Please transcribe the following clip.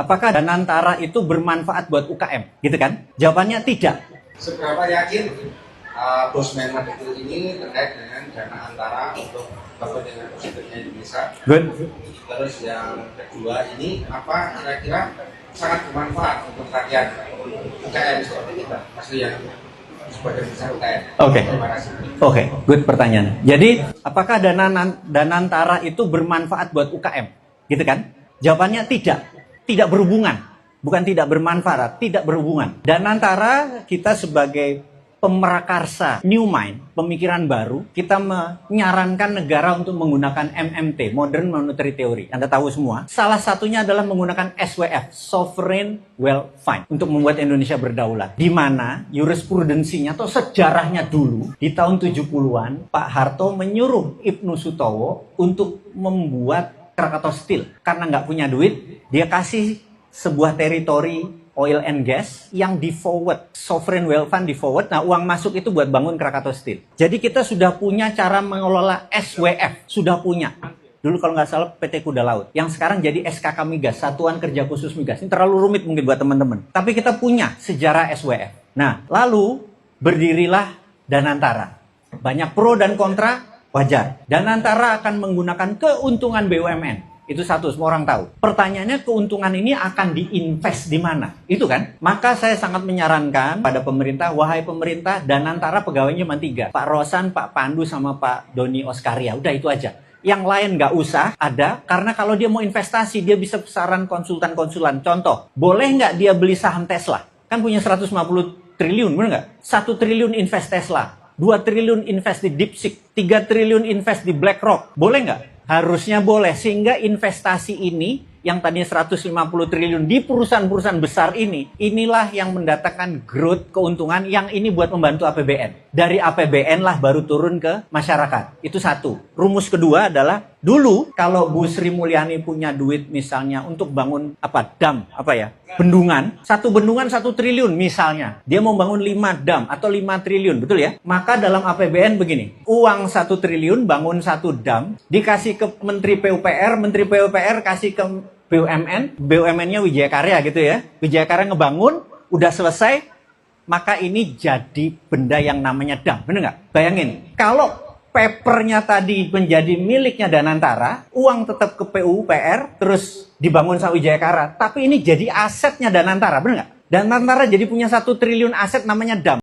Apakah Danantara itu bermanfaat buat UKM? Gitu kan? Jawabannya tidak. Seberapa yakin Bos Menman itu ini terkait dengan dana antara untuk kepentingan positifnya Indonesia? Good. Terus yang kedua ini apa kira-kira sangat bermanfaat untuk rakyat UKM seperti kita? Maksudnya sebagai besar UKM. Oke. Terima kasih. Oke, good pertanyaan. Jadi, apakah Danantara itu bermanfaat buat UKM? Gitu kan? Jawabannya tidak. Tidak berhubungan. Bukan tidak bermanfaat, tidak berhubungan. Danantara kita sebagai pemrakarsa new mind, pemikiran baru, kita menyarankan negara untuk menggunakan MMT, Modern Monetary Theory. Anda tahu semua. Salah satunya adalah menggunakan SWF, Sovereign Wealth Fund, untuk membuat Indonesia berdaulat. Di mana jurisprudensinya atau sejarahnya dulu, di tahun 70-an, Pak Harto menyuruh Ibnu Sutowo untuk membuat Krakatau Steel. Karena nggak punya duit, dia kasih sebuah teritori oil and gas yang di forward, sovereign wealth fund di forward. Nah, uang masuk itu buat bangun Krakatau Steel. Jadi kita sudah punya cara mengelola SWF, sudah punya. Dulu kalau nggak salah PT Kuda Laut, yang sekarang jadi SKK Migas, Satuan Kerja Khusus Migas. Ini terlalu rumit mungkin buat teman-teman. Tapi kita punya sejarah SWF. Nah, lalu berdirilah Danantara. Banyak pro dan kontra, wajar. Danantara akan menggunakan keuntungan BUMN. Itu satu, semua orang tahu. Pertanyaannya, keuntungan ini akan diinvest di mana? Itu kan? Maka saya sangat menyarankan pada pemerintah, wahai pemerintah, Danantara pegawainya cuma 3. Pak Rosan, Pak Pandu, sama Pak Doni Oskaria. Udah itu aja. Yang lain nggak usah ada, karena kalau dia mau investasi, dia bisa saran konsultan-konsulan. Contoh, boleh nggak dia beli saham Tesla? Kan punya 150 triliun, bener nggak? 1 triliun invest Tesla. 2 triliun invest di DeepSeek. 3 triliun invest di BlackRock. Boleh nggak? Harusnya boleh, sehingga investasi ini yang tadinya 150 triliun di perusahaan-perusahaan besar ini, inilah yang mendatangkan growth, keuntungan, yang ini buat membantu APBN. Dari APBN lah baru turun ke masyarakat. Itu satu. Rumus kedua adalah, dulu kalau Bu Sri Mulyani punya duit misalnya untuk bangun dam, bendungan, satu bendungan 1 triliun misalnya. Dia mau bangun 5 dam atau 5 triliun, betul ya? Maka dalam APBN begini, uang 1 triliun bangun 1 dam, dikasih ke Menteri PUPR, Menteri PUPR kasih ke BUMN, BUMN-nya Wijaya Karya gitu ya. Wijaya Karya ngebangun, udah selesai, maka ini jadi benda yang namanya dam, bener nggak? Bayangin, kalau papernya tadi menjadi miliknya Danantara, uang tetap ke PUPR, terus dibangun sama Wijaya Karya, tapi ini jadi asetnya Danantara, bener nggak? Danantara jadi punya 1 triliun aset namanya dam.